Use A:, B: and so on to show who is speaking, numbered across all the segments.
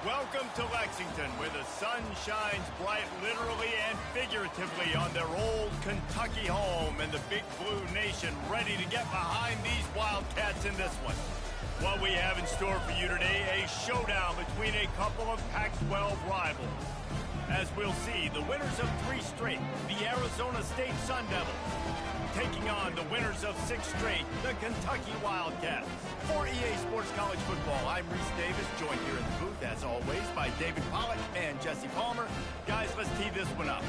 A: Welcome to Lexington, where the sun shines bright literally and figuratively on their old Kentucky home, and the Big Blue Nation ready to get behind these Wildcats in this one. What we have in store for you today, a showdown between a couple of Pac-12 rivals. As we'll see, the winners of 3 straight, the Arizona State Sun Devils, taking on the winners of 6 straight, the Kentucky Wildcats. For EA Sports College Football, I'm Reese Davis, joined here in the booth, as always, by David Pollack and Jesse Palmer. Guys, let's tee this one up.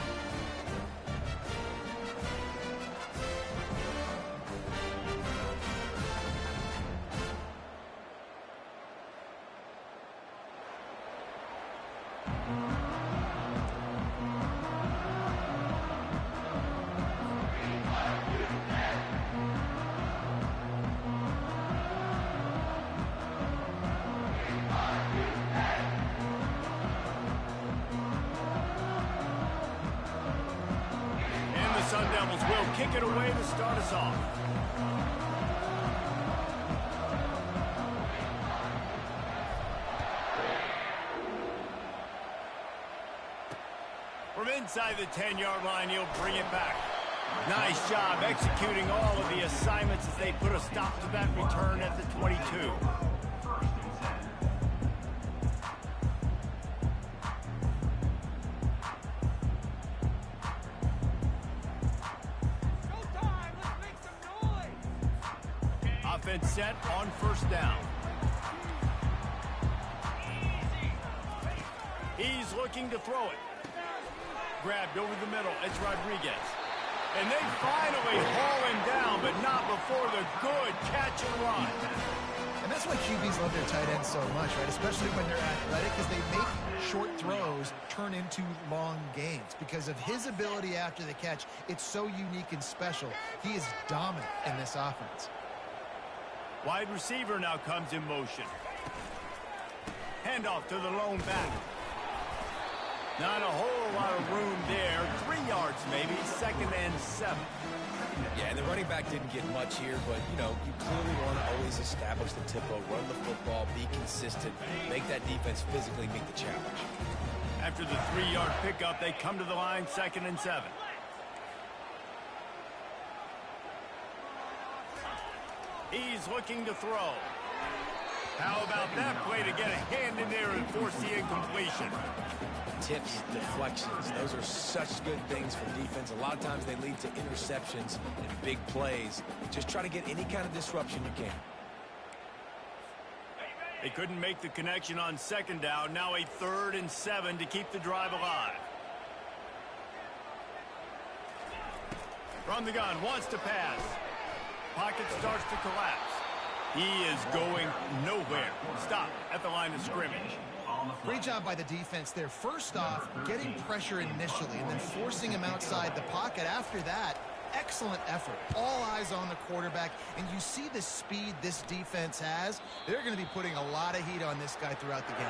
A: Sun Devils will kick it away to start us off. From inside the 10-yard line, he'll bring it back. Nice job executing all of the assignments as they put a stop to that return at the 22. Offense set on first down. He's looking to throw it. Grabbed over the middle. It's Rodriguez. And they finally haul him down, but not before the good catch and run.
B: And that's why QBs love their tight ends so much, right? Especially when they're athletic, because they make short throws turn into long gains. Because of his ability after the catch, it's so unique and special. He is dominant in this offense.
A: Wide receiver now comes in motion. Handoff to the lone back. Not a whole lot of room there. 3 yards maybe, 2nd and 7.
C: Yeah, and the running back didn't get much here, but, you know, you clearly want to always establish the tempo, run the football, be consistent, make that defense physically meet the challenge.
A: After the 3-yard pickup, they come to the line, 2nd and 7. He's looking to throw. How about that play to get a hand in there and force the incompletion?
C: Tips, deflections, those are such good things for defense. A lot of times they lead to interceptions and big plays. Just try to get any kind of disruption you can.
A: They couldn't make the connection on 2nd down. Now a 3rd and 7 to keep the drive alive. From the gun, wants to pass. Pocket starts to collapse. He is going nowhere. Stop at the line of scrimmage.
B: Great job by the defense there. First off, getting pressure initially and then forcing him outside the pocket. After that, excellent effort. All eyes on the quarterback. And you see the speed this defense has. They're going to be putting a lot of heat on this guy throughout the game.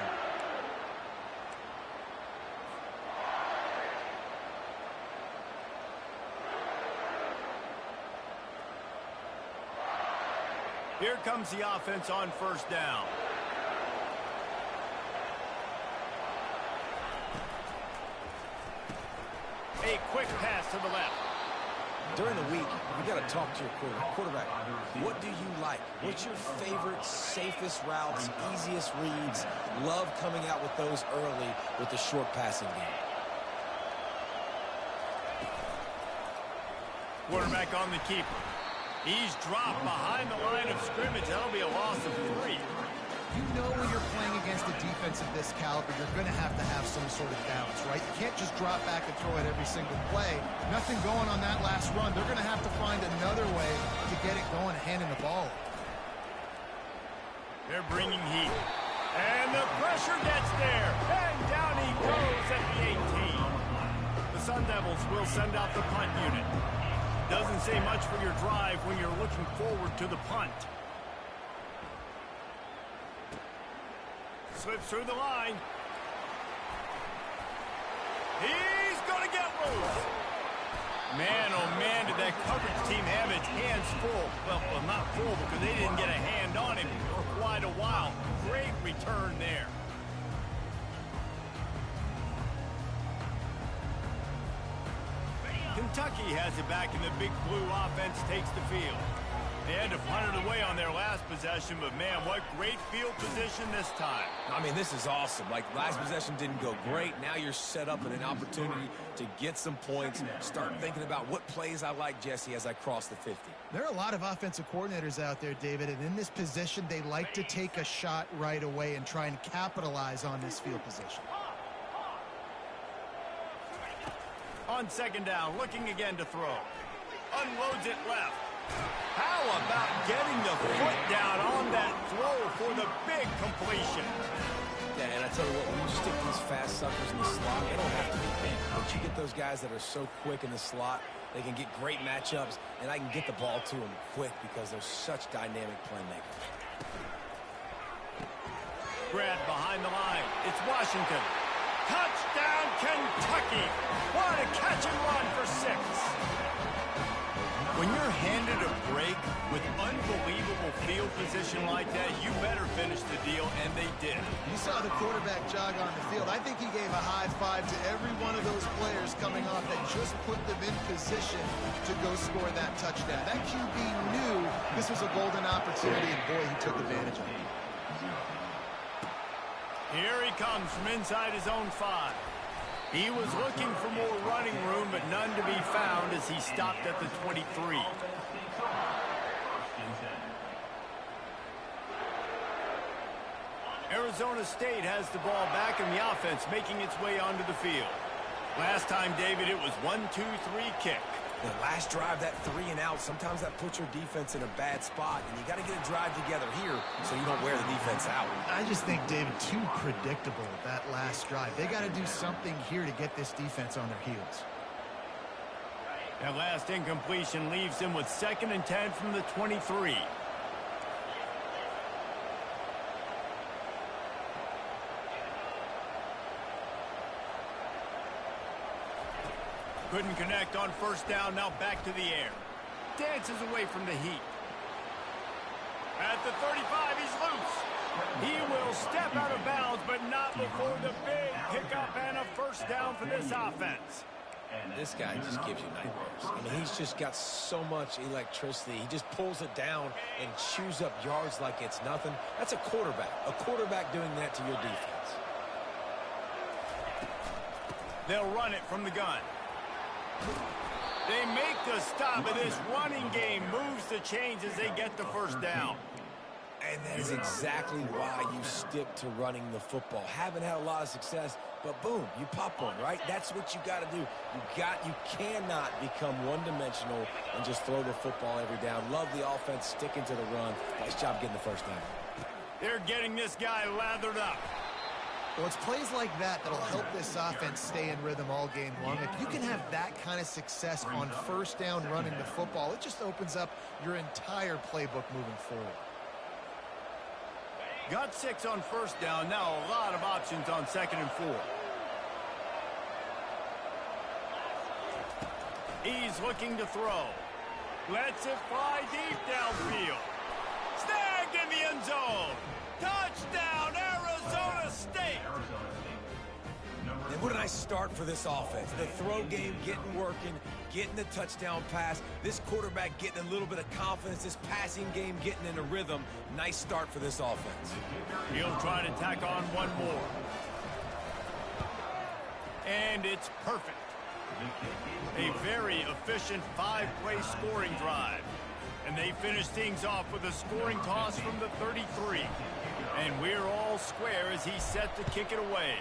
A: Here comes the offense on first down. A quick pass to the left.
C: During the week, you got to talk to your quarterback. What do you like? What's your favorite, safest routes, easiest reads? Love coming out with those early with the short passing game.
A: Quarterback on the keeper. He's dropped behind the line of scrimmage. That'll be a loss of 3.
B: You know when you're playing against a defense of this caliber, you're going to have some sort of balance, right? You can't just drop back and throw it every single play. Nothing going on that last run. They're going to have to find another way to get it going, handing the ball.
A: They're bringing heat. And the pressure gets there. And down he goes at the 18. The Sun Devils will send out the punt unit. Doesn't say much for your drive when you're looking forward to the punt. Slips through the line. He's going to get loose. Man, oh man, did that coverage team have its hands full. Well, not full because they didn't get a hand on him for quite a while. Great return there. Kentucky has it back, and the Big Blue offense takes the field. They had to punt it away on their last possession, but man, what great field position this time.
C: I mean, this is awesome. Like, last possession didn't go great. Now you're set up in an opportunity to get some points. Start thinking about what plays I like, Jesse, as I cross the 50.
B: There are a lot of offensive coordinators out there, David, and in this position, they like to take a shot right away and try and capitalize on this field position.
A: On second down, looking again to throw. Unloads it left. How about getting the foot down on that throw for the big completion?
C: Yeah, and I tell you what, when you stick these fast suckers in the slot, they don't have to be big. But you get those guys that are so quick in the slot, they can get great matchups, and I can get the ball to them quick because they're such dynamic playmakers.
A: Grab behind the line. It's Washington. Touchdown, Kentucky! What a catch and run for 6. When you're handed a break with unbelievable field position like that, you better finish the deal, and they did.
B: You saw the quarterback jog on the field. I think he gave a high five to every one of those players coming off that just put them in position to go score that touchdown. That QB knew this was a golden opportunity, and boy, he took advantage of it.
A: Here he comes from inside his own 5. He was looking for more running room, but none to be found as he stopped at the 23. Arizona State has the ball back in the offense, making its way onto the field. Last time, David, it was 1-2-3 kick.
C: The last drive, that 3 and out, sometimes that puts your defense in a bad spot, and you got to get a drive together here so you don't wear the defense out.
B: I just think, David, too predictable that last drive. They got to do something here to get this defense on their heels.
A: That last incompletion leaves him with 2nd and 10 from the 23. Couldn't connect on first down, now back to the air. Dances away from the heat. At the 35, he's loose. He will step out of bounds, but not before the big pickup and a first down for this offense.
C: This guy just gives you nightmares. I mean, he's just got so much electricity. He just pulls it down and chews up yards like it's nothing. That's a quarterback doing that to your defense.
A: They'll run it from the gun. They make the stop, and this running game moves the chains as they get the first down.
C: And that is exactly why you stick to running the football. Haven't had a lot of success, but boom, you pop one, right? That's what you got to do. You cannot become one-dimensional and just throw the football every down. Love the offense sticking to the run. Nice job getting the first down.
A: They're getting this guy lathered up.
B: Well, it's plays like that that'll help this offense stay in rhythm all game long. If you can have that kind of success on first down running the football, it just opens up your entire playbook moving forward.
A: Got 6 on first down. Now a lot of options on 2nd and 4. He's looking to throw. Lets it fly deep downfield. Snagged in the end zone. Touchdown, Arizona State.
C: And what a nice start for this offense. The throw game getting working, getting the touchdown pass. This quarterback getting a little bit of confidence. This passing game getting in a rhythm. Nice start for this offense.
A: He'll try to tack on one more. And it's perfect. A very efficient 5-play scoring drive. And they finish things off with a scoring toss from the 33. And we're all square as he's set to kick it away.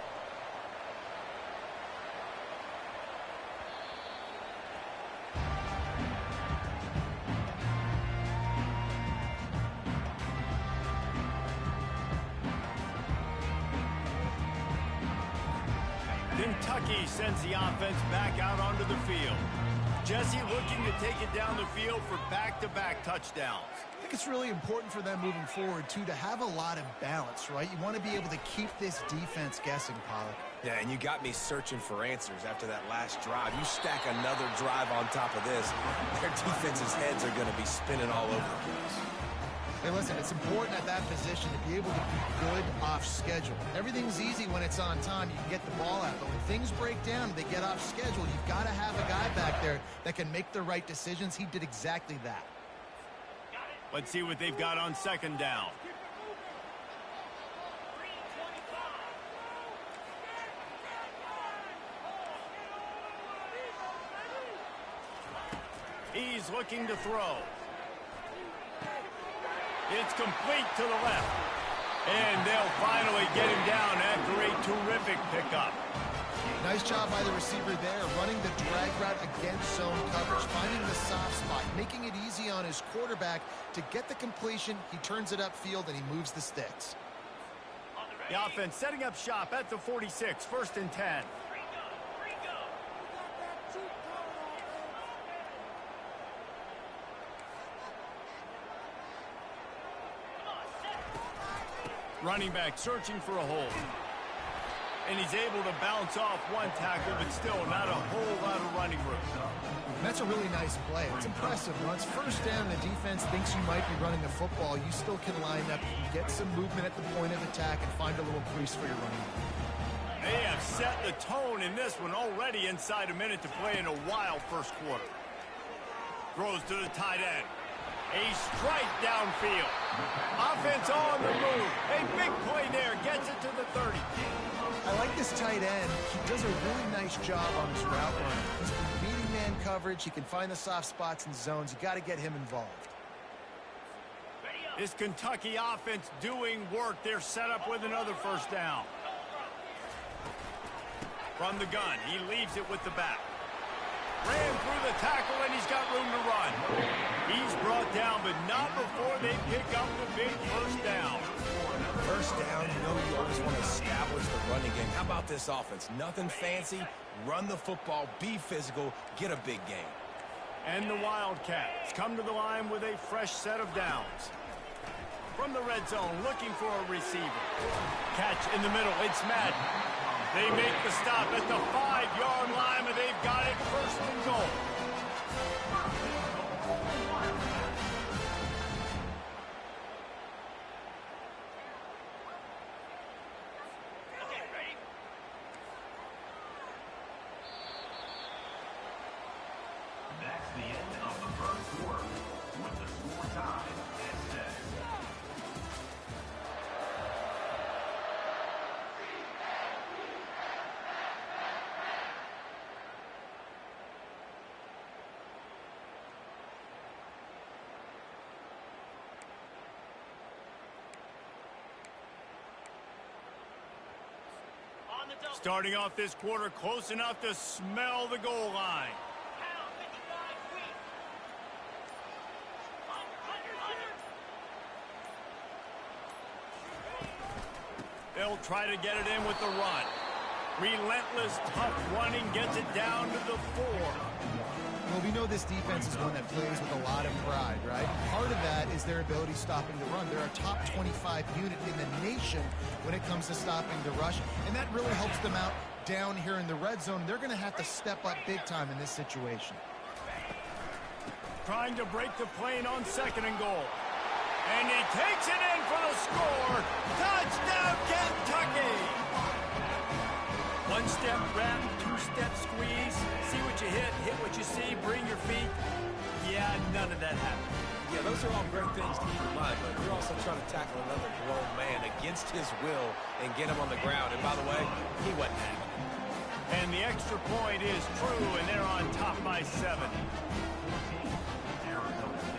A: Kentucky sends the offense back out onto the field. Jesse looking to take it down the field for back-to-back touchdowns.
B: I think it's really important for them moving forward, too, to have a lot of balance, right? You want to be able to keep this defense guessing, Pollack.
C: Yeah, and you got me searching for answers after that last drive. You stack another drive on top of this, their defense's heads are going to be spinning all over the place.
B: Hey, listen, it's important at that position to be able to be good off schedule. Everything's easy when it's on time. You can get the ball out. But when things break down and they get off schedule, you've got to have a guy back there that can make the right decisions. He did exactly that.
A: Let's see what they've got on second down. He's looking to throw. It's complete to the left. And they'll finally get him down after a terrific pickup.
B: Nice job by the receiver there, running the drag route against zone coverage, finding the soft spot, making it easy on his quarterback to get the completion. He turns it upfield, and he moves the sticks.
A: The offense setting up shop at the 46, 1st and 10. Running back searching for a hole. And he's able to bounce off one tackle, but still not a whole lot of running room.
B: That's a really nice play. It's impressive. Once first down, the defense thinks you might be running the football. You still can line up, you can get some movement at the point of attack, and find a little crease for your running back.
A: They have set the tone in this one already inside a minute to play in a wild first quarter. Throws to the tight end. A strike downfield. Offense on the move. A big play there. Gets it to the 30.
B: I like this tight end. He does a really nice job on his route running. He's beating man coverage. He can find the soft spots and zones. You got to get him involved.
A: This Kentucky offense doing work. They're set up with another first down. From the gun, he leaves it with the back. Ran through the tackle, and he's got room to run. He's brought down, but not before they pick up the big first down.
C: First down, you know you always want to establish the running game. How about this offense? Nothing fancy. Run the football, be physical, get a big gain.
A: And the Wildcats come to the line with a fresh set of downs. From the red zone, looking for a receiver. Catch in the middle, it's Madden. They make the stop at the 5-yard line, and they've got it 1st and goal.
D: That's the end of the first quarter, with the score tied at 10.
A: Starting off this quarter close enough to smell the goal line. They'll try to get it in with the run. Relentless, tough running gets it down to the 4.
B: Well, we know this defense is one that plays with a lot of pride, right? Part of that is their ability stopping the run. They're a top 25 unit in the nation when it comes to stopping the rush, and that really helps them out down here in the red zone. They're going to have to step up big time in this situation.
A: Trying to break the plane on 2nd and goal. And he takes it in for the score. Touchdown, Kentucky! 1-step wrap, 2-step squeeze. See what you hit what you see, bring your feet. Yeah, none of that happened.
C: Yeah, those are all great things to keep in mind, but you're also trying to tackle another grown man against his will and get him on the ground. And by the way, he wasn't happy.
A: And the extra point is true, and they're on top by 7.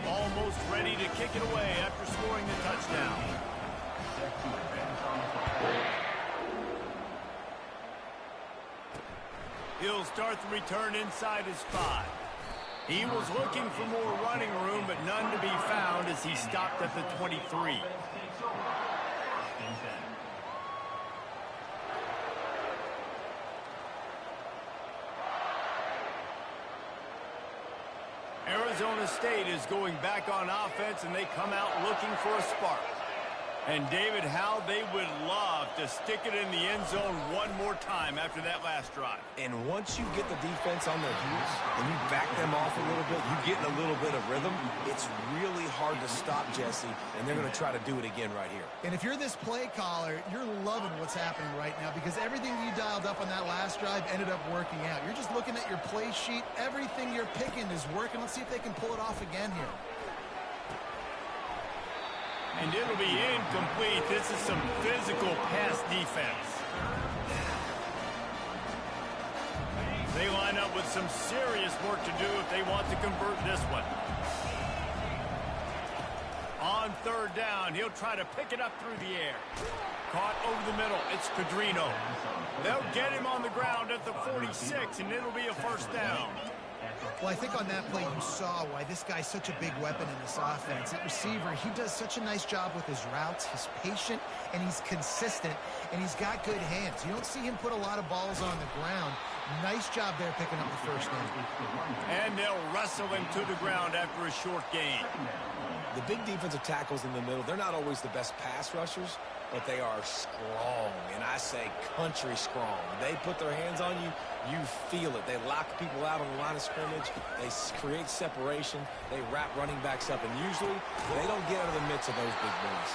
A: Almost ready to kick it away after scoring the touchdown. He'll start the return inside his 5. He was looking for more running room, but none to be found as he stopped at the 23. Arizona State is going back on offense, and they come out looking for a spark. And, David, how they would love to stick it in the end zone one more time after that last drive.
C: And once you get the defense on their heels and you back them off a little bit, you get in a little bit of rhythm, it's really hard to stop, Jesse, and they're going to try to do it again right here.
B: And if you're this play caller, you're loving what's happening right now because everything you dialed up on that last drive ended up working out. You're just looking at your play sheet. Everything you're picking is working. Let's see if they can pull it off again here.
A: And it'll be incomplete. This is some physical pass defense. They line up with some serious work to do if they want to convert this one. On third down, he'll try to pick it up through the air. Caught over the middle. It's Pedrino. They'll get him on the ground at the 46, and it'll be a first down.
B: Well, I think on that play you saw why this guy's such a big weapon in this offense. At receiver, he does such a nice job with his routes. He's patient, and he's consistent, and he's got good hands. You don't see him put a lot of balls on the ground. Nice job there picking up the first down.
A: And they'll wrestle him to the ground after a short gain.
C: The big defensive tackles in the middle, they're not always the best pass rushers, but they are strong, and I say country strong. They put their hands on you, you feel it. They lock people out on the line of scrimmage. They create separation. They wrap running backs up, and usually they don't get out of the midst of those big boys.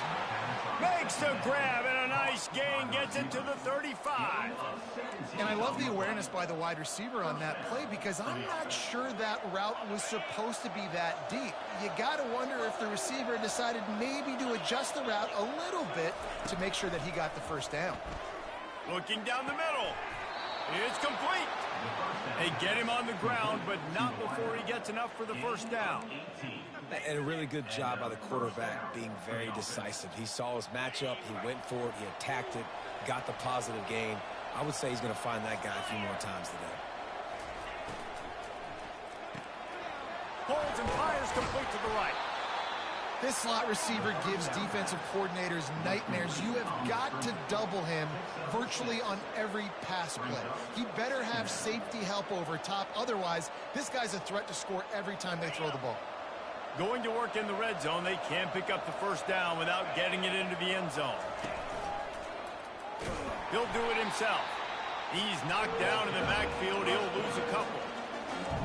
A: Makes the grab, and a nice gain gets it to the 35.
B: And I love the awareness by the wide receiver on that play because I'm not sure that route was supposed to be that deep. You got to wonder if the receiver decided maybe to adjust the route a little bit to make sure that he got the first down.
A: Looking down the middle. It's complete. They get him on the ground, but not before he gets enough for the first down.
C: And a really good job by the quarterback being very decisive. He saw his matchup. He went for it. He attacked it, got the positive gain. I would say he's going to find that guy a few more times today.
A: Holds and fires complete to the right.
B: This slot receiver gives defensive coordinators nightmares. You have got to double him virtually on every pass play. He better have safety help over top. Otherwise, this guy's a threat to score every time they throw the ball.
A: Going to work in the red zone, they can't pick up the first down without getting it into the end zone. He'll do it himself. He's knocked down in the backfield. He'll lose a couple.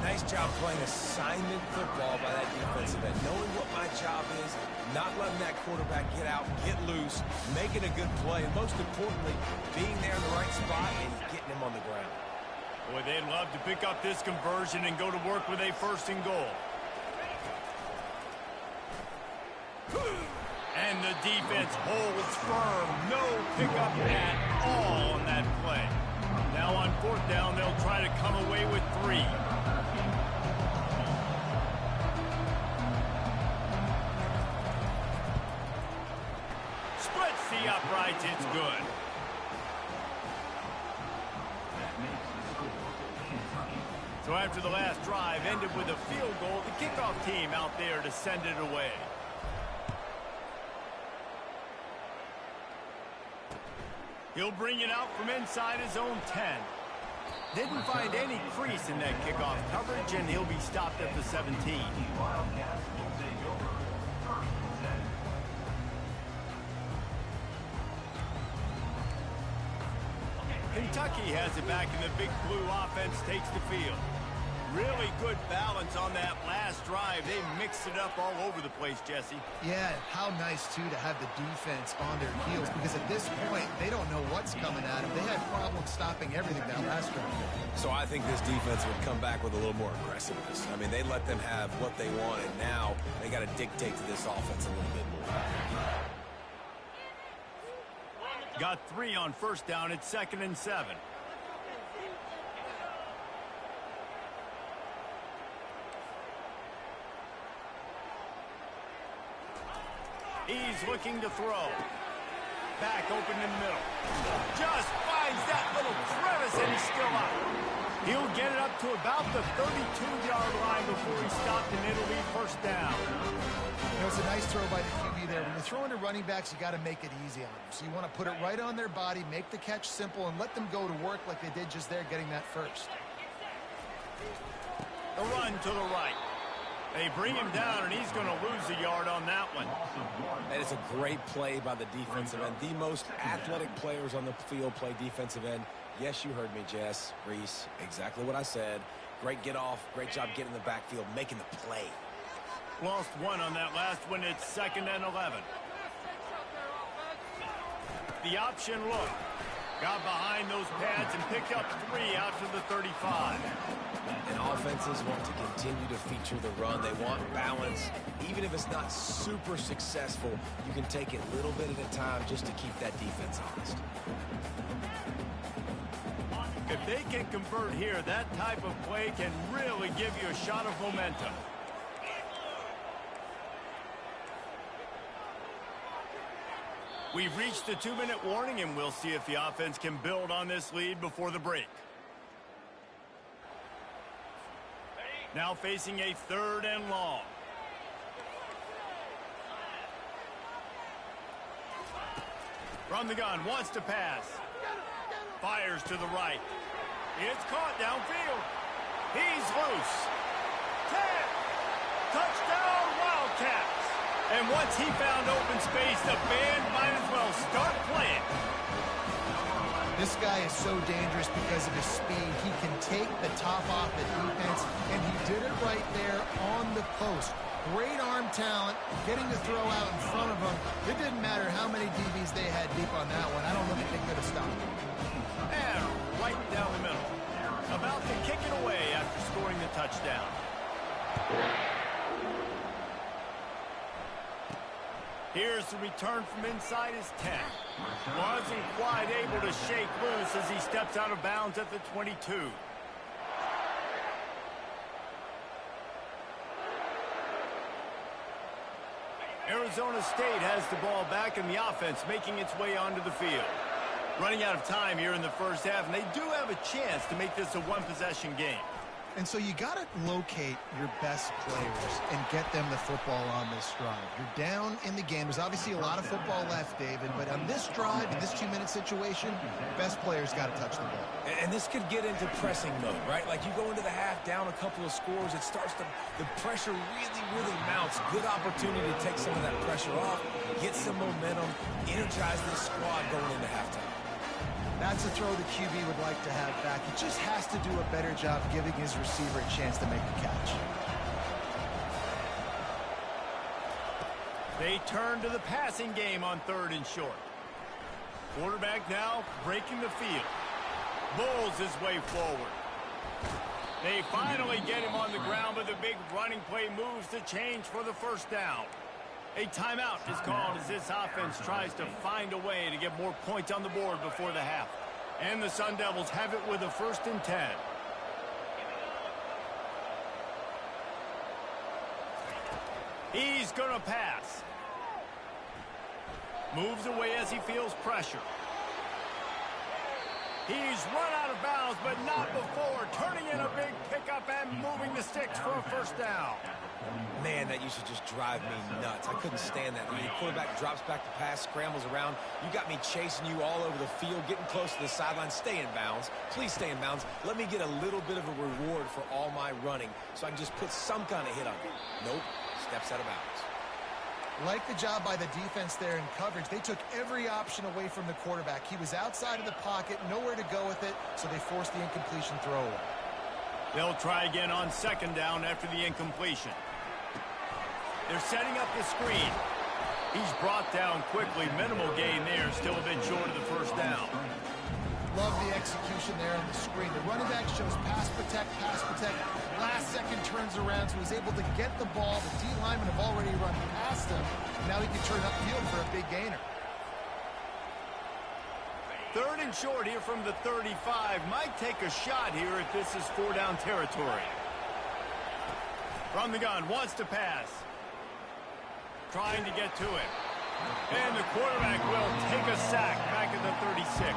C: Nice job playing assignment football by that defensive end. Knowing what my job is, not letting that quarterback get out, get loose, making a good play, and most importantly, being there in the right spot and getting him on the ground.
A: Boy, they'd love to pick up this conversion and go to work with a first and goal. And the defense holds firm. No pickup at all on that play. Now on fourth down, they'll try to come away with 3. Splits the uprights. It's good. So after the last drive ended with a field goal, the kickoff team out there to send it away. He'll bring it out from inside his own 10. Didn't find any crease in that kickoff coverage, and he'll be stopped at the 17. Kentucky has it back, and the big blue offense takes the field. Really good balance on that last drive. They mixed it up all over the place, Jesse.
B: Yeah, how nice, too, to have the defense on their heels because at this point, they don't know what's coming at them. They had problems stopping everything that last drive.
C: So I think this defense would come back with a little more aggressiveness. I mean, they let them have what they want, and now they got to dictate to this offense a little bit more.
A: Got 3 on first down. It's 2nd and 7. He's looking to throw. Back open in the middle. Just finds that little crevice, and he's still up. He'll get it up to about the 32-yard line before he's stopped, and it'll be first down.
B: You know, it's a nice throw by the QB there. When you're throwing to running backs, you got to make it easy on them. So you want to put it right on their body, make the catch simple, and let them go to work like they did just there getting that first.
A: The run to the right. They bring him down, and he's going to lose a yard on that one.
C: And it's a great play by the defensive end. The most athletic players on the field play defensive end. Yes, you heard me, Jess, Reese. Exactly what I said. Great get off. Great job getting in the backfield, making the play.
A: Lost one on that last one. It's 2nd and 11. The option look. Got behind those pads and picked up 3 out to the 35.
C: And offenses want to continue to feature the run. They want balance. Even if it's not super successful, you can take it a little bit at a time just to keep that defense honest.
A: If they can convert here, that type of play can really give you a shot of momentum. We've reached the 2-minute warning, and we'll see if the offense can build on this lead before the break. Now facing a 3rd and long. From the gun, wants to pass. Fires to the right. It's caught downfield. He's loose. 10. Touchdown, Wildcats. And once he found open space, the band might as well start playing.
B: This guy is so dangerous because of his speed. He can take the top off the defense, and he did it right there on the post. Great arm talent, getting the throw out in front of him. It didn't matter how many DBs they had deep on that one. I don't know if they could have stopped him.
A: And right down the middle. About to kick it away after scoring the touchdown. Here's the return from inside his 10. Wasn't quite able to shake loose as he steps out of bounds at the 22. Arizona State has the ball back in the offense, making its way onto the field. Running out of time here in the first half, and they do have a chance to make this a one-possession game.
B: And so you got to locate your best players and get them the football on this drive. You're down in the game. There's obviously a lot of football left, David, but on this drive, in this 2-minute situation, best players got to touch the ball.
C: And this could get into pressing mode, right? Like you go into the half down a couple of scores, it starts to, the pressure really mounts. Good opportunity to take some of that pressure off, get some momentum, energize this squad going into halftime.
B: That's a throw the QB would like to have back. He just has to do a better job giving his receiver a chance to make the catch.
A: They turn to the passing game on 3rd and short. Quarterback now breaking the field. Bulls his way forward. They finally get him on the ground, but the big running play moves the change for the first down. A timeout is called as this offense tries to find a way to get more points on the board before the half. And the Sun Devils have it with a 1st and 10. He's going to pass. Moves away as he feels pressure. He's run out of bounds, but not before turning in a big pickup and moving the sticks for a 1st down.
C: Man, that used to just drive me nuts. I couldn't stand that. When your quarterback drops back to pass, scrambles around, you got me chasing you all over the field, getting close to the sideline. Stay in bounds. Please stay in bounds. Let me get a little bit of a reward for all my running so I can just put some kind of hit on you. Nope. Steps out of bounds.
B: Like the job by the defense there in coverage. They took every option away from the quarterback. He was outside of the pocket, nowhere to go with it, so they forced the incompletion throw away.
A: They'll try again on 2nd down after the incompletion. They're setting up the screen. He's brought down quickly. Minimal gain there, still a bit short of the 1st down.
B: Love the execution there on the screen. The running back shows pass protect. Last second turns around, so he's able to get the ball. The D linemen have already run past him. Now he can turn upfield for a big gainer.
A: 3rd and short here from the 35. Might take a shot here if this is 4-down territory. From the gun, wants to pass. Trying to get to it. And the quarterback will take a sack back at the 36.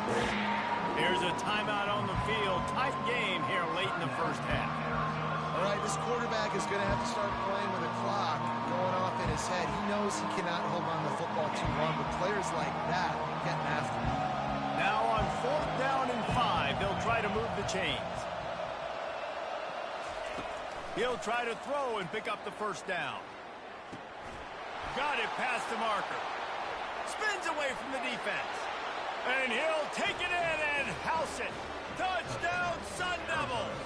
A: There's a timeout on the field. Tight game here late in the first half.
B: All right, this quarterback is going to have to start playing with a clock going off in his head. He knows he cannot hold on to the football too long, but players like that getting after him.
A: Now on 4th down and 5, they'll try to move the chains. He'll try to throw and pick up the 1st down. got it past the marker. Spins away from the defense. And he'll take it in and house it. Touchdown, Sun Devils!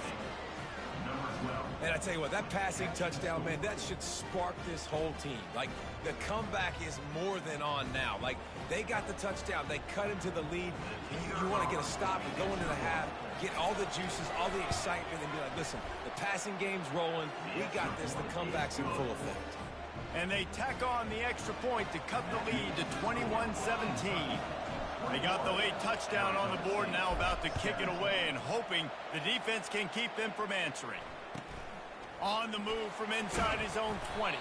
C: And I tell you what, that passing touchdown, man, that should spark this whole team. Like, the comeback is more than on now. Like, they got the touchdown. They cut into the lead. You want to get a stop and go into the half, get all the juices, all the excitement, and be like, listen, the passing game's rolling. We got this. The comeback's in full effect.
A: And they tack on the extra point to cut the lead to 21-17. They got the late touchdown on the board, now about to kick it away and hoping the defense can keep them from answering. On the move from inside his own 20.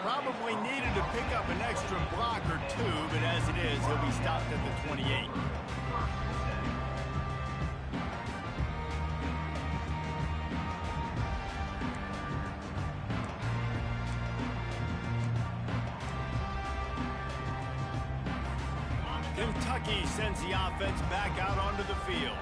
A: Probably needed to pick up an extra block or two, but as it is, he'll be stopped at the 28. Kentucky sends the offense back out onto the field.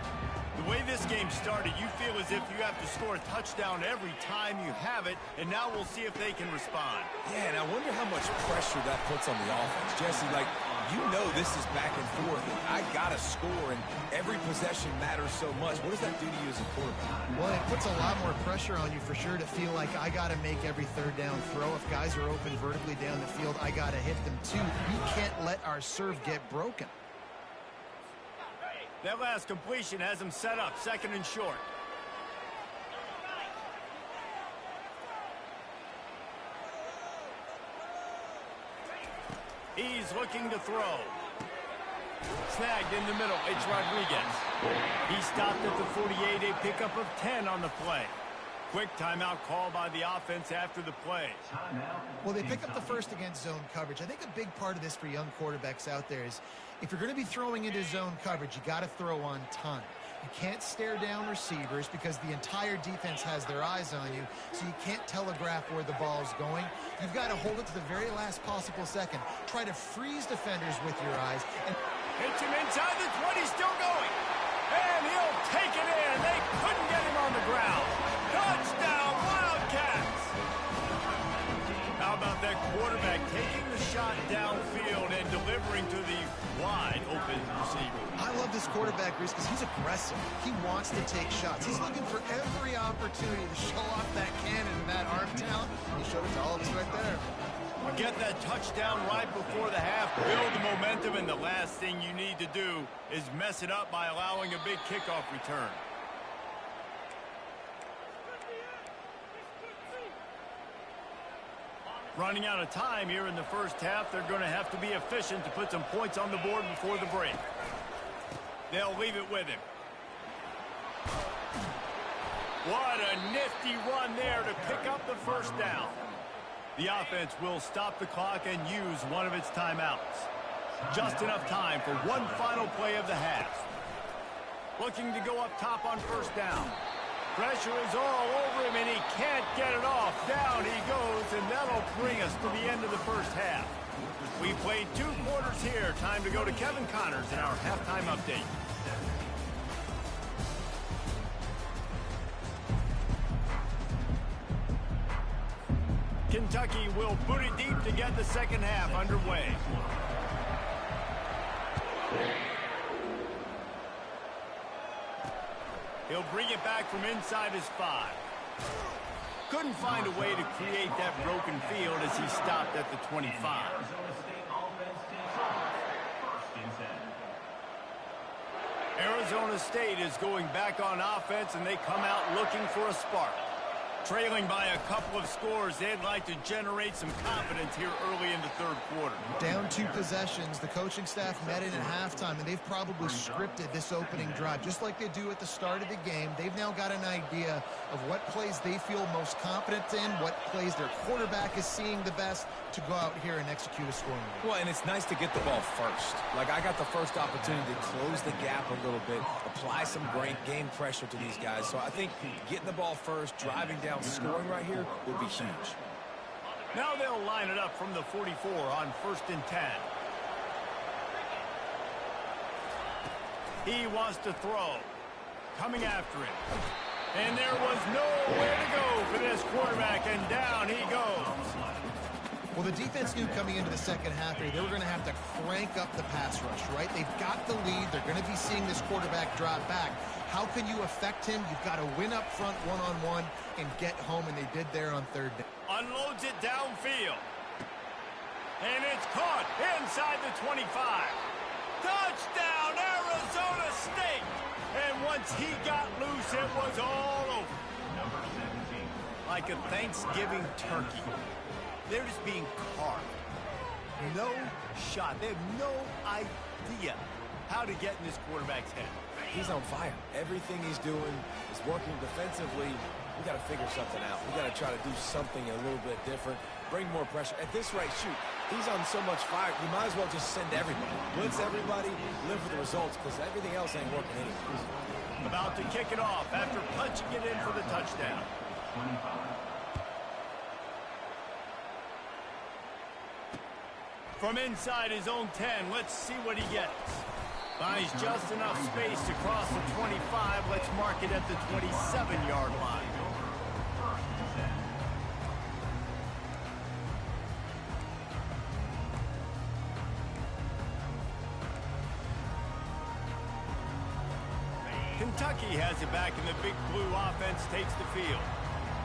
A: The way this game started, you feel as if you have to score a touchdown every time you have it, and now we'll see if they can respond.
C: Yeah, and I wonder how much pressure that puts on the offense. Jesse, like, you know this is back and forth. I got to score, and every possession matters so much. What does that do to you as a quarterback?
B: Well, it puts a lot more pressure on you for sure to feel like I got to make every third down throw. If guys are open vertically down the field, I got to hit them too. We can't let our serve get broken.
A: That last completion has him set up, second and short. He's looking to throw. Snagged in the middle, it's Rodriguez. He stopped at the 48, a pickup of 10 on the play. Quick timeout call by the offense after the play.
B: Well, they pick up the first against zone coverage. I think a big part of this for young quarterbacks out there is if you're going to be throwing into zone coverage, you got to throw on time. You can't stare down receivers because the entire defense has their eyes on you, so you can't telegraph where the ball's going. You've got to hold it to the very last possible second. Try to freeze defenders with your eyes. And
A: hits him inside the 20, still going. And he'll take it in. They couldn't get him on the ground. Touchdown, Wildcats! How about that quarterback taking the shot downfield and delivering to the wide open receiver?
B: I love this quarterback, Reese, because he's aggressive. He wants to take shots. He's looking for every opportunity to show off that cannon and that arm talent. He showed it to all of us right there.
A: Get that touchdown right before the half, build the momentum, and the last thing you need to do is mess it up by allowing a big kickoff return. Running out of time here in the first half, they're going to have to be efficient to put some points on the board before the break. They'll leave it with him. What a nifty run there to pick up the first down. The offense will stop the clock and use one of its timeouts. Just enough time for one final play of the half. Looking to go up top on first down. Pressure is all over him, and he can't get it off. Down he goes, and that'll bring us to the end of the first half. We played 2 quarters here. Time to go to Kevin Connors in our halftime update. Kentucky will boot it deep to get the second half underway. He'll bring it back from inside his 5. Couldn't find a way to create that broken field as he stopped at the 25. Arizona State is going back on offense, and they come out looking for a spark. Trailing by a couple of scores, they'd like to generate some confidence here early in the third quarter.
B: Down 2 possessions, the coaching staff met in at halftime, and they've probably scripted this opening drive. Just like they do at the start of the game, they've now got an idea of what plays they feel most confident in, what plays their quarterback is seeing the best to go out here and execute a scoring move.
C: Well, and it's nice to get the ball first. Like, I got the first opportunity to close the gap a little bit, apply some great game pressure to these guys. So I think getting the ball first, driving down, scoring right here would be huge.
A: Now they'll line it up from the 44 on 1st and 10. He wants to throw. Coming after it. And there was nowhere to go for this quarterback, and down he goes.
B: Well, the defense knew coming into the second half here, they were going to have to crank up the pass rush, right? They've got the lead. They're going to be seeing this quarterback drop back. How can you affect him? You've got to win up front one-on-one and get home, and they did there on third down.
A: Unloads it downfield. And it's caught inside the 25. Touchdown, Arizona State! And once he got loose, it was all over.
D: Number 17.
A: Like a Thanksgiving turkey. They're just being carved. No shot. They have no idea how to get in this quarterback's head.
C: He's on fire. Everything he's doing is working defensively. We got to figure something out. We got to try to do something a little bit different. Bring more pressure. At this rate, shoot, he's on so much fire, you might as well just send everybody. Blitz everybody, live for the results, because everything else ain't working anyways.
A: About to kick it off after punching it in for the touchdown.
D: 25.
A: From inside his own 10, let's see what he gets. Finds just enough space to cross the 25. Let's mark it at the 27-yard line. Kentucky has it back, and the Big Blue offense takes the field.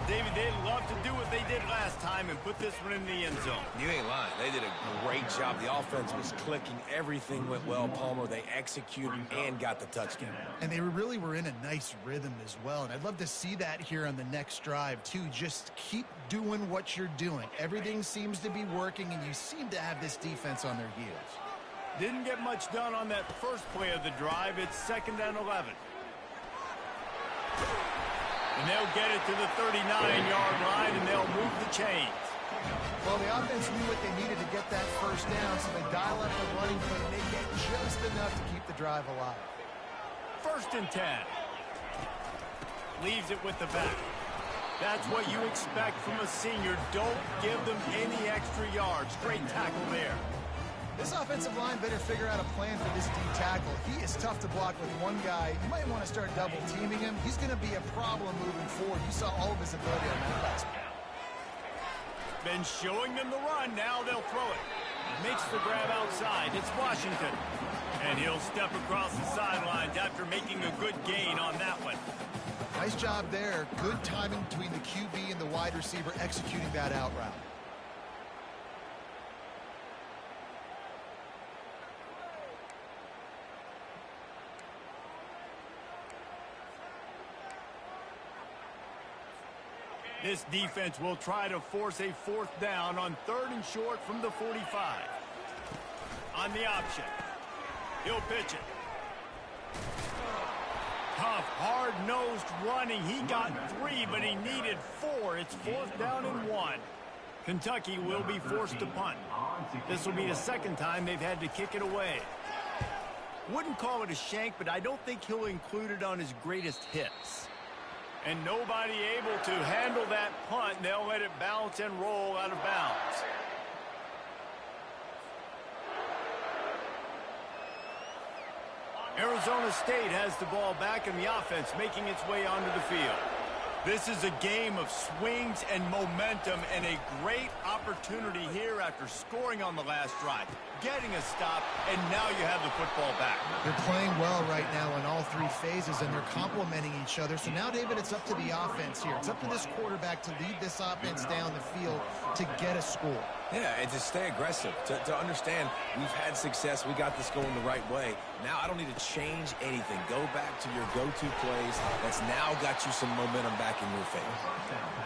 A: David, they'd love to do what they did last time and put this one in the end zone.
C: You ain't lying. They did a great job. The offense was clicking. Everything went well, Palmer. They executed and got the touchdown.
B: And they really were in a nice rhythm as well. And I'd love to see that here on the next drive, too. Just keep doing what you're doing. Everything seems to be working, and you seem to have this defense on their heels.
A: Didn't get much done on that first play of the drive. It's 2nd and 11. And they'll get it to the 39-yard line, and they'll move the chains.
B: Well, the offense knew what they needed to get that first down, so they dial up the running play, and they get just enough to keep the drive alive.
A: 1st and 10. Leaves it with the back. That's what you expect from a senior. Don't give them any extra yards. Great tackle there.
B: This offensive line better figure out a plan for this D tackle. He is tough to block with one guy. You might want to start double-teaming him. He's going to be a problem moving forward. You saw all of his ability on that last play.
A: Been showing them the run. Now they'll throw it. Makes the grab outside. It's Washington. And he'll step across the sidelines after making a good gain on that one.
B: Nice job there. Good timing between the QB and the wide receiver executing that out route.
A: This defense will try to force a 4th down on 3rd and short from the 45. On the option. He'll pitch it. Tough, hard-nosed running. He got 3, but he needed 4. It's 4th down and 1. Kentucky will be forced to punt. This will be the 2nd time they've had to kick it away. Wouldn't call it a shank, but I don't think he'll include it on his greatest hits. And nobody able to handle that punt. They'll let it bounce and roll out of bounds. Arizona State has the ball back in the offense, making its way onto the field. This is a game of swings and momentum, and a great opportunity here after scoring on the last drive, getting a stop, and now you have the football back.
B: They're playing well right now in all 3 phases, and they're complementing each other. So now, David, it's up to the offense here. It's up to this quarterback to lead this offense down the field to get a score.
C: Yeah, and to stay aggressive, to understand we've had success, we got this going the right way. Now I don't need to change anything. Go back to your go-to plays. That's now got you some momentum back in your favor.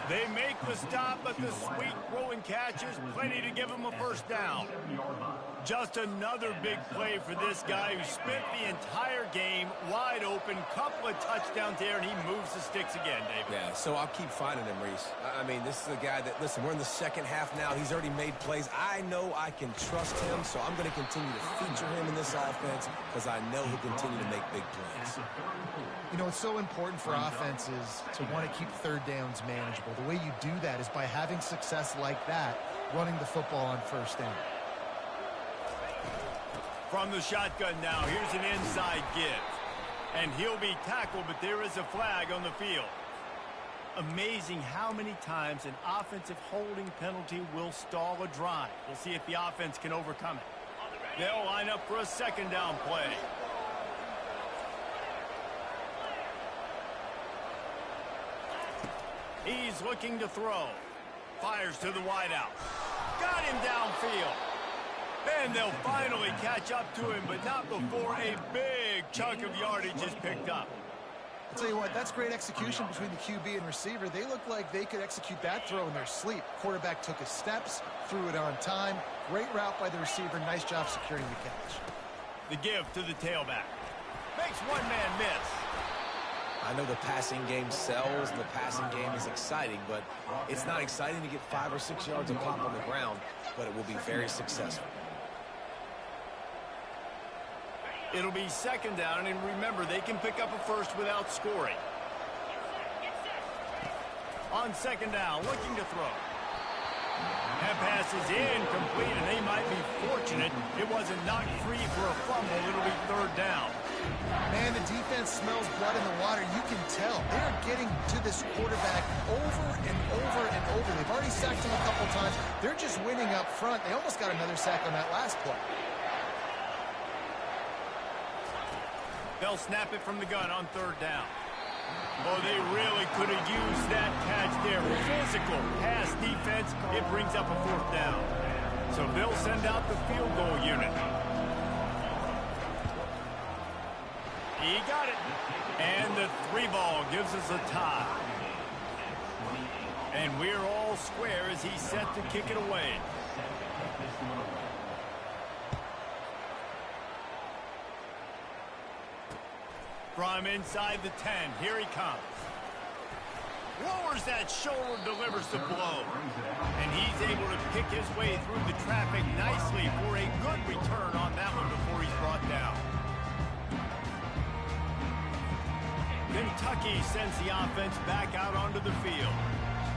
A: They make the stop, but the sweet throw and catch is plenty to give them a 1st down. Just another big play for this guy who spent the entire game wide open. Couple of touchdowns there, and he moves the sticks again, David.
C: Yeah, so I'll keep finding him, Reese. I mean, this is a guy that, listen, we're in the 2nd half now. He's already made plays. I know I can trust him, so I'm going to continue to feature him in this offense because I know he'll continue to make big plays.
B: You know, it's so important for offenses to want to keep 3rd downs manageable. The way you do that is by having success like that, running the football on 1st down.
A: From the shotgun now, here's an inside give. And he'll be tackled, but there is a flag on the field. amazing how many times an offensive holding penalty will stall a drive. We'll see if the offense can overcome it. They'll line up for a second down play. He's looking to throw. Fires to the wideout. Got him downfield. And they'll finally catch up to him, but not before a big chunk of yardage is picked up.
B: I'll tell you what, that's great execution between the QB and receiver. They look like they could execute that throw in their sleep. Quarterback took his steps, threw it on time. Great route by the receiver. Nice job securing the catch.
A: The give to the tailback. Makes one man miss.
C: I know the passing game sells, and the passing game is exciting, but it's not exciting to get 5 or 6 yards of pop on the ground, but it will be very successful.
A: It'll be second down, and remember, they can pick up a first without scoring. On second down, looking to throw. That pass is incomplete, and they might be fortunate it wasn't knocked free for a fumble. It'll be third down.
B: Man, the defense smells blood in the water. You can tell. They're getting to this quarterback over and over and over. They've already sacked him a couple times. They're just winning up front. They almost got another sack on that last play.
A: They'll snap it from the gun on third down. Oh, they really could have used that catch there. Physical pass defense. It brings up a fourth down. So they'll send out the field goal unit. He got it. And the 3-ball gives us a tie. And we're all square as he's set to kick it away. From inside the 10, here he comes. Lowers that shoulder, delivers the blow. And he's able to pick his way through the traffic nicely for a good return on that one before he's brought down. Kentucky sends the offense back out onto the field.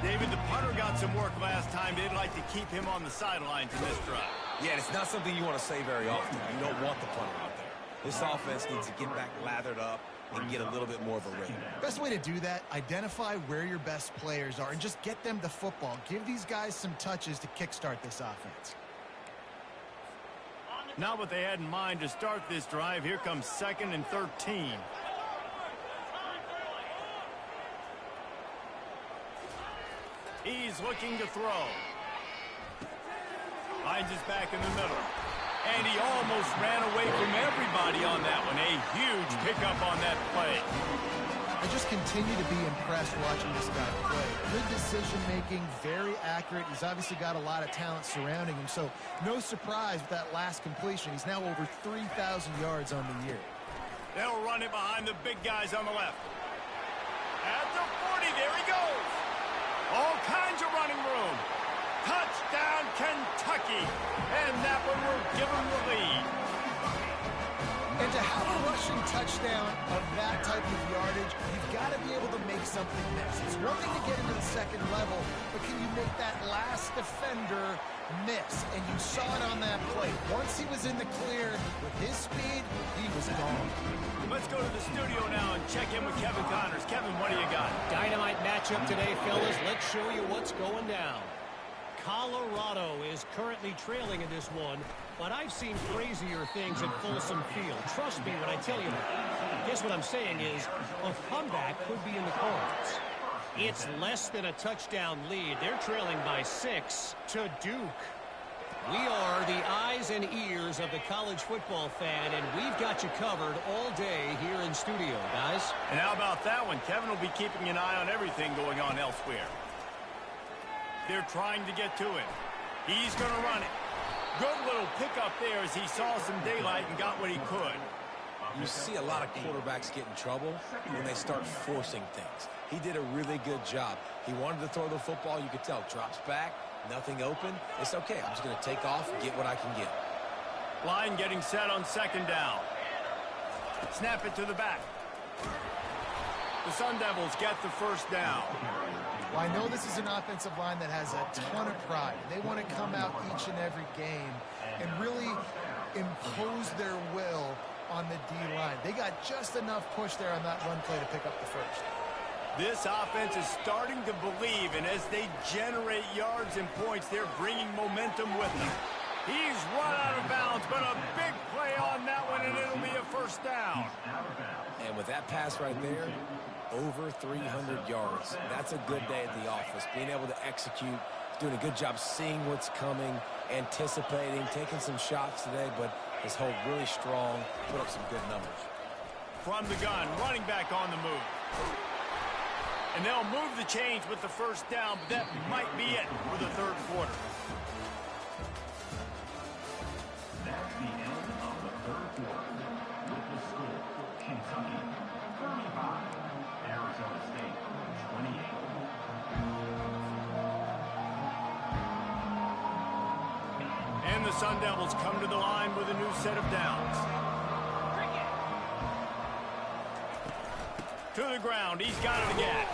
A: David, the punter got some work last time. They'd like to keep him on the sidelines in this drive.
C: Yeah, it's not something you want to say very often. You don't want the punter out there. This offense needs to get back lathered up and get a little bit more of a rhythm.
B: Best way to do that, identify where your best players are and just get them the football. Give these guys some touches to kickstart this offense.
A: Not what they had in mind to start this drive. Here comes 2nd and 13. He's looking to throw. Finds his back in the middle. And he almost ran away from everybody on that one. A huge pickup on that play.
B: I just continue to be impressed watching this guy play. Good decision-making, very accurate. He's obviously got a lot of talent surrounding him, so no surprise with that last completion. He's now over 3,000 yards on the year.
A: They'll run it behind the big guys on the left. At the 40, there he goes. All kinds of running room. Touchdown, Kentucky. And that one will give them the lead.
B: And to have a rushing touchdown of that type of yardage, you've got to be able to make something miss. It's one thing to get into the second level, but can you make that last defender miss? And you saw it on that play. Once he was in the clear with his speed, he was gone.
A: Let's go to the studio now and check in with Kevin Connors. Kevin, what do you got?
E: Dynamite matchup today, fellas. Let's show you what's going down. Colorado is currently trailing in this one, but I've seen crazier things at Folsom Field. Trust me when I tell you that. Guess what I'm saying is a comeback could be in the cards. It's less than a touchdown lead. They're trailing by 6 to Duke. We are the eyes and ears of the college football fan, and we've got you covered all day here in studio, guys.
A: And how about that one? Kevin will be keeping an eye on everything going on elsewhere. They're trying to get to him. He's going to run it. Good little pickup there as he saw some daylight and got what he could.
C: You see a lot of quarterbacks get in trouble when they start forcing things. He did a really good job. He wanted to throw the football. You could tell. Drops back, nothing open. It's okay. I'm just going to take off and get what I can get.
A: Line getting set on second down. Snap it to the back. The Sun Devils get the first down.
B: Well, I know this is an offensive line that has a ton of pride. They want to come out each and every game and really impose their will on the D-line. They got just enough push there on that run play to pick up the first.
A: This offense is starting to believe, and as they generate yards and points, they're bringing momentum with them. He's run out of bounds, but a big play on that one, and it'll be a first down.
C: And with that pass right there, over 300 yards. That's a good day at the office. Being able to execute, doing a good job seeing what's coming, anticipating, taking some shots today, but his hold really strong, put up some good numbers.
A: From the gun, running back on the move. And they'll move the chains with the first down, but that might be it for the third quarter.
D: That's the end of the third quarter. With the score, Kentucky 35, Arizona State 28.
A: And the Sun Devils come to the line with a new set of downs. To the ground, he's got it again.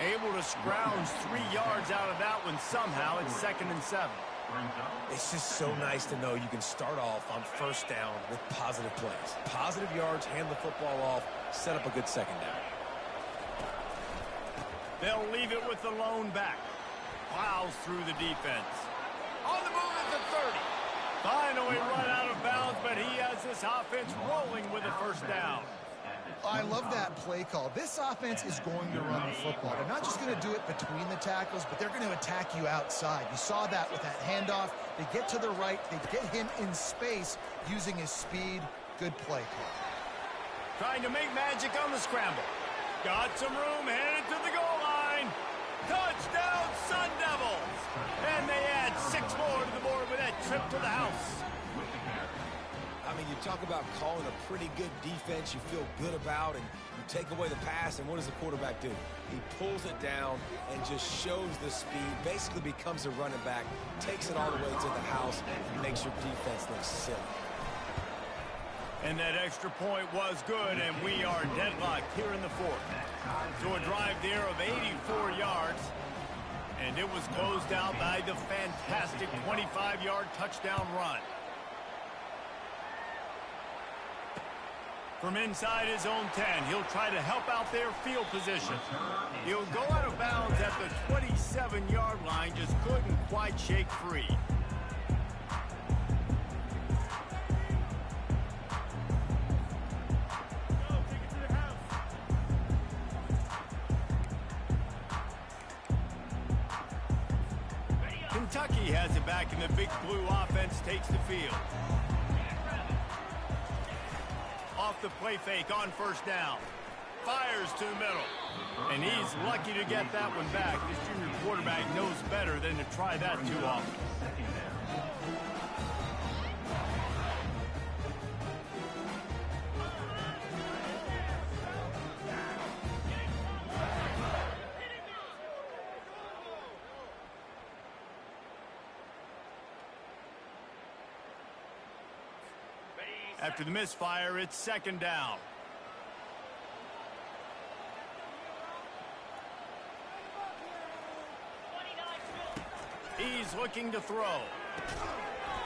A: Able to scrounge 3 yards out of that one somehow. It's 2nd and 7.
C: It's just so nice to know you can start off on first down with positive plays. Positive yards, hand the football off, set up a good second down.
A: They'll leave it with the lone back. Plows through the defense. On the move at the 30. Finally run out of bounds, but he has this offense rolling with a first down.
B: I love that play call. This offense is going to run the football. They're not just going to do it between the tackles, but they're going to attack you outside. You saw that with that handoff. They get to the right. They get him in space using his speed. Good play call.
A: Trying to make magic on the scramble. Got some room, headed to the goal line. Touchdown, Sun Devils! And they add 6 more to the board with that trip to the house.
C: I mean, you talk about calling a pretty good defense you feel good about, and you take away the pass, and what does the quarterback do? He pulls it down and just shows the speed, basically becomes a running back, takes it all the way to the house, and makes your defense look silly.
A: And that extra point was good, and we are deadlocked here in the fourth. So a drive there of 84 yards, and it was closed out by the fantastic 25-yard touchdown run. From inside his own 10, he'll try to help out their field position. He'll go out of bounds at the 27-yard line, just couldn't quite shake free. Kentucky has it back, and the Big Blue offense takes the field. Off the play fake on first down. Fires to the middle. And he's lucky to get that one back. This junior quarterback knows better than to try that too often. After the misfire, it's 2nd down. He's looking to throw.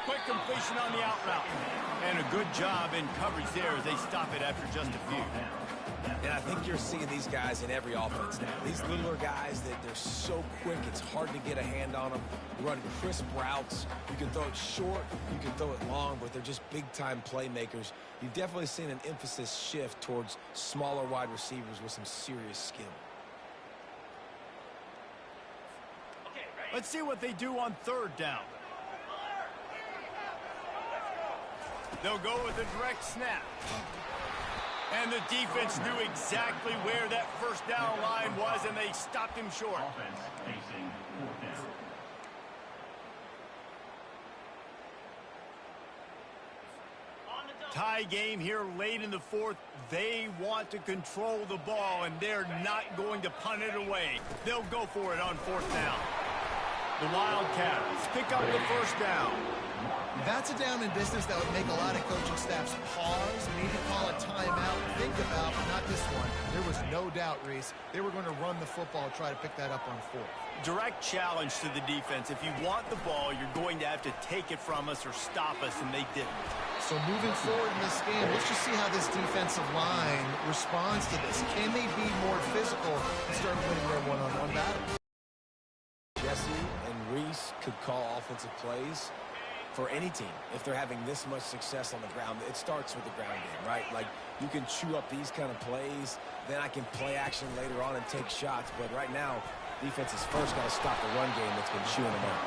A: Quick completion on the out route. And a good job in coverage there as they stop it after just a few.
C: And I think you're seeing these guys in every offense now. These littler guys, they're so quick, it's hard to get a hand on them. Run crisp routes. You can throw it short, you can throw it long, but they're just big-time playmakers. You've definitely seen an emphasis shift towards smaller wide receivers with some serious skill.
A: Let's see what they do on 3rd down. They'll go with a direct snap. And the defense knew exactly where that first down line was, and they stopped him short.
D: Offense facing 4th down.
A: Tie game here late in the fourth. They want to control the ball, and they're not going to punt it away. They'll go for it on 4th down. The Wildcats pick up the first down.
B: That's a down and distance that would make a lot of coaching staffs pause, maybe call a timeout, think about, but not this one. There was no doubt, Reese. They were going to run the football, try to pick that up on fourth.
A: Direct challenge to the defense. If you want the ball, you're going to have to take it from us or stop us, and they didn't.
B: So moving forward in this game, let's just see how this defensive line responds to this. Can they be more physical and start winning their one-on-one battles?
C: Jesse and Reese could call offensive plays for any team. If they're having this much success on the ground, it starts with the ground game, right? Like, you can chew up these kind of plays, then I can play action later on and take shots. But right now, defense is first got to stop the run game that's been chewing them up.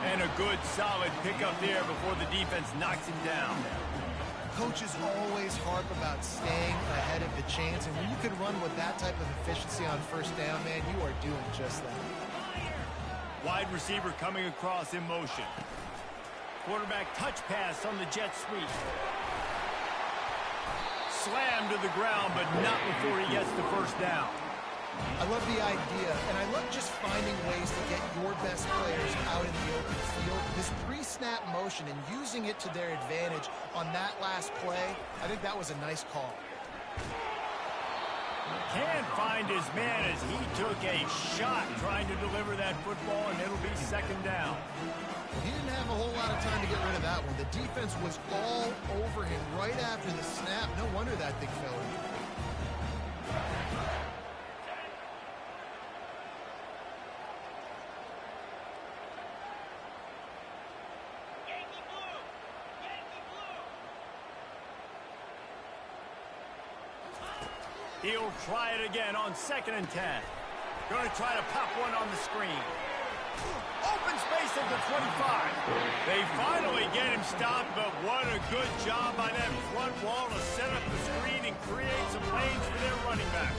A: And a good, solid pickup there before the defense knocks him down.
B: Coaches always harp about staying ahead of the chains, and when you can run with that type of efficiency on first down, man, you are doing just that.
A: Wide receiver coming across in motion. Quarterback touch pass on the jet sweep. Slammed to the ground, but not before he gets the first down.
B: I love the idea, and I love just finding ways to get your best players out in the open field. This pre-snap motion and using it to their advantage on that last play, I think that was a nice call.
A: Can't find his man as he took a shot trying to deliver that football, and it'll be second down.
B: He didn't have a whole lot of time to get rid of that one. The defense was all over him right after the snap. No wonder that thing fell in.
A: He'll try it again on 2nd and 10. Going to try to pop one on the screen. Open space at the 25. They finally get him stopped, but what a good job by that front wall to set up the screen and create some lanes for their running back.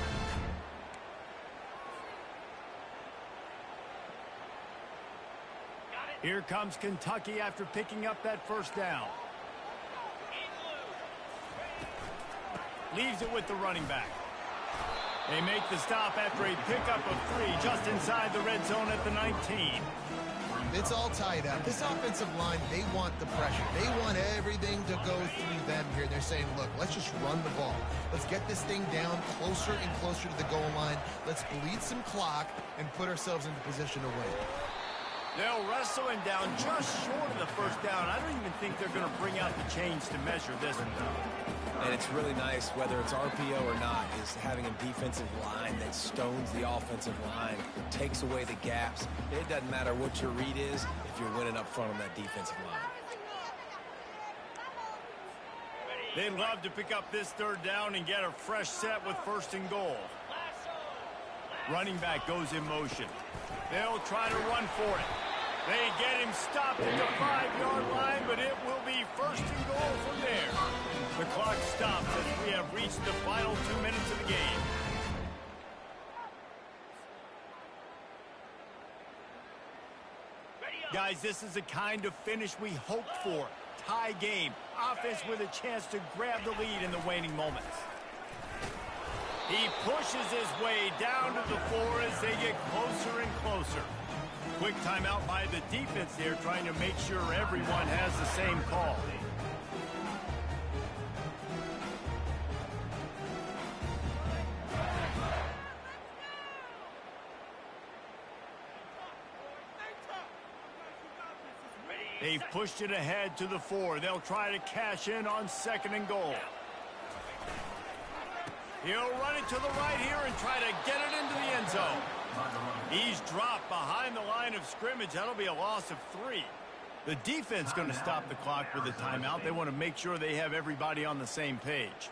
A: Here comes Kentucky after picking up that first down. Leaves it with the running back. They make the stop after a pickup of 3 just inside the red zone at the 19.
B: It's all tied up. This offensive line, they want the pressure. They want everything to go through them here. They're saying, look, let's just run the ball. Let's get this thing down closer and closer to the goal line. Let's bleed some clock and put ourselves into position to win.
A: They'll wrestle him down just short of the first down. I don't even think they're going to bring out the chains to measure this one.
C: And it's really nice, whether it's RPO or not, is having a defensive line that stones the offensive line, takes away the gaps. It doesn't matter what your read is if you're winning up front on that defensive line.
A: They'd love to pick up this 3rd down and get a fresh set with 1st and goal. Running back goes in motion. They'll try to run for it. They get him stopped at the 5-yard line, but it will be 1st and goal from there. The clock stops as we have reached the final 2 minutes of the game. Guys, this is the kind of finish we hoped for. Tie game. Offense with a chance to grab the lead in the waning moments. He pushes his way down to the 4 as they get closer and closer. Quick timeout by the defense there, trying to make sure everyone has the same call. They've pushed it ahead to the 4. They'll try to cash in on 2nd and goal. He'll run it to the right here and try to get it into the end zone. He's dropped behind the line of scrimmage. That'll be a loss of 3. The defense going to stop the clock with a timeout. They want to make sure they have everybody on the same page.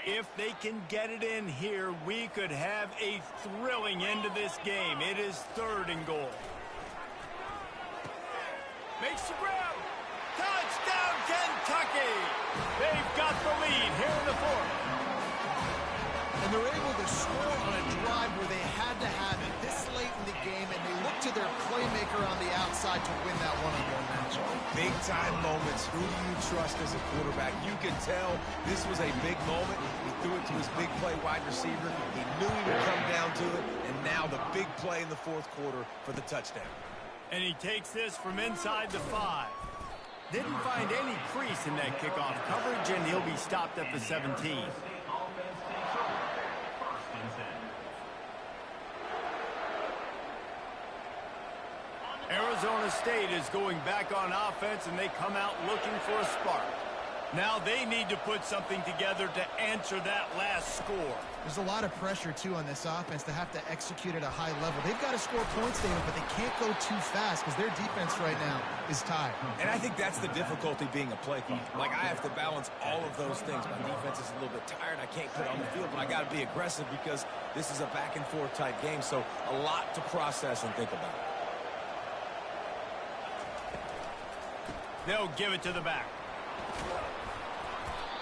A: If they can get it in here, we could have a thrilling end to this game. It is 3rd and goal. Makes the grab. Touchdown, Kentucky! They've got the lead here in the 4th.
B: And they're able to score on a drive where they had to have it this late in the game, and they look to their playmaker on the outside to win that one-on-one matchup.
C: Big-time moments. Who do you trust as a quarterback? You can tell this was a big moment. He threw it to his big play wide receiver. He knew he would come down to it, and now the big play in the 4th quarter for the touchdown.
A: And he takes this from inside the 5. Didn't find any crease in that kickoff coverage, and he'll be stopped at the 17.
D: Offense takes over. First and 10.
A: Arizona State is going back on offense, and they come out looking for a spark. Now they need to put something together to answer that last score.
B: There's a lot of pressure, too, on this offense to have to execute at a high level. They've got to score points, David, but they can't go too fast because their defense right now is tired.
C: And I think that's the difficulty being a play caller. Like, I have to balance all of those things. My defense is a little bit tired. I can't put it on the field, but I got to be aggressive because this is a back-and-forth type game, so a lot to process and think about.
A: They'll give it to the back.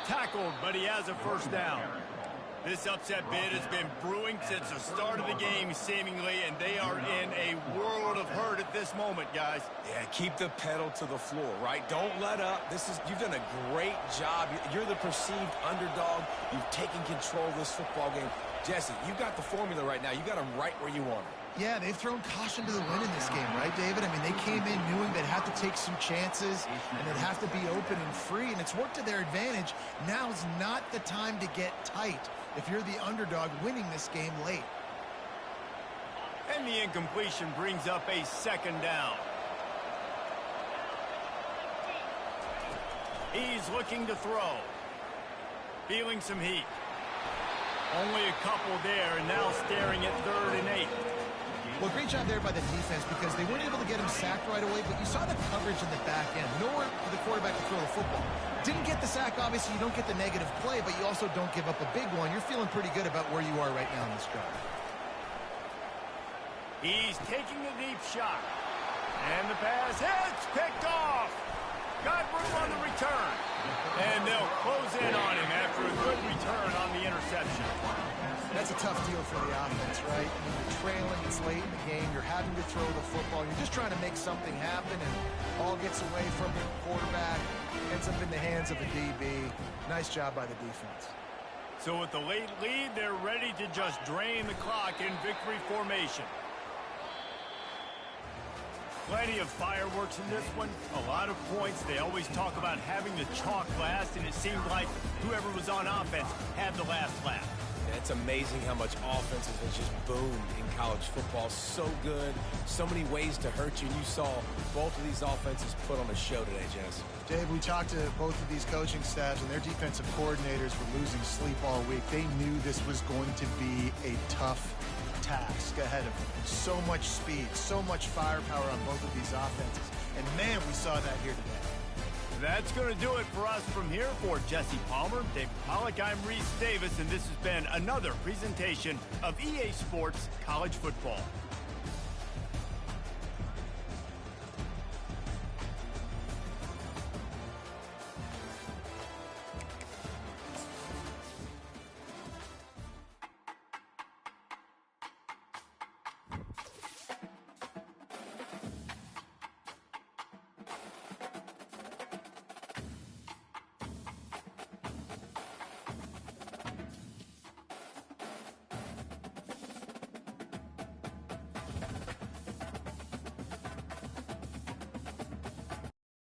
A: Tackled, but he has a first down. This upset bid has been brewing since the start of the game, seemingly, and they are in a world of hurt at this moment, guys.
C: Yeah, keep the pedal to the floor, right? Don't let up. You've done a great job. You're the perceived underdog. You've taken control of this football game. Jesse, you got the formula right now. You got them right where you want them.
B: Yeah, they've thrown caution to the wind in this game, right, David? I mean, they came in knowing they'd have to take some chances and they'd have to be open and free, and it's worked to their advantage. Now's not the time to get tight if you're the underdog winning this game late.
A: And the incompletion brings up a second down. He's looking to throw. Feeling some heat. Only a couple there, and now staring at 3rd and 8.
B: Well, great job there by the defense because they weren't able to get him sacked right away, but you saw the coverage in the back end. Nowhere for the quarterback to throw the football. Didn't get the sack, obviously. You don't get the negative play, but you also don't give up a big one. You're feeling pretty good about where you are right now in this drive.
A: He's taking a deep shot. And the pass hits, picked off. Got room on the return. And they'll close in on him after a good return on the interception.
B: That's a tough deal for the offense, right? I mean, you're trailing, it's late in the game, you're having to throw the football, you're just trying to make something happen, and ball gets away from the quarterback, ends up in the hands of a DB. Nice job by the defense.
A: So with the late lead, they're ready to just drain the clock in victory formation. Plenty of fireworks in this one, a lot of points. They always talk about having the chalk last, and it seemed like whoever was on offense had the last laugh.
C: It's amazing how much offenses has just boomed in college football. So good, so many ways to hurt you. You saw both of these offenses put on a show today, Jess.
B: Dave, we talked to both of these coaching staffs, and their defensive coordinators were losing sleep all week. They knew this was going to be a tough task ahead of them. So much speed, so much firepower on both of these offenses. And, man, we saw that here today.
A: That's going to do it for us from here. For Jesse Palmer, David Pollack, I'm Reese Davis, and this has been another presentation of EA Sports College Football.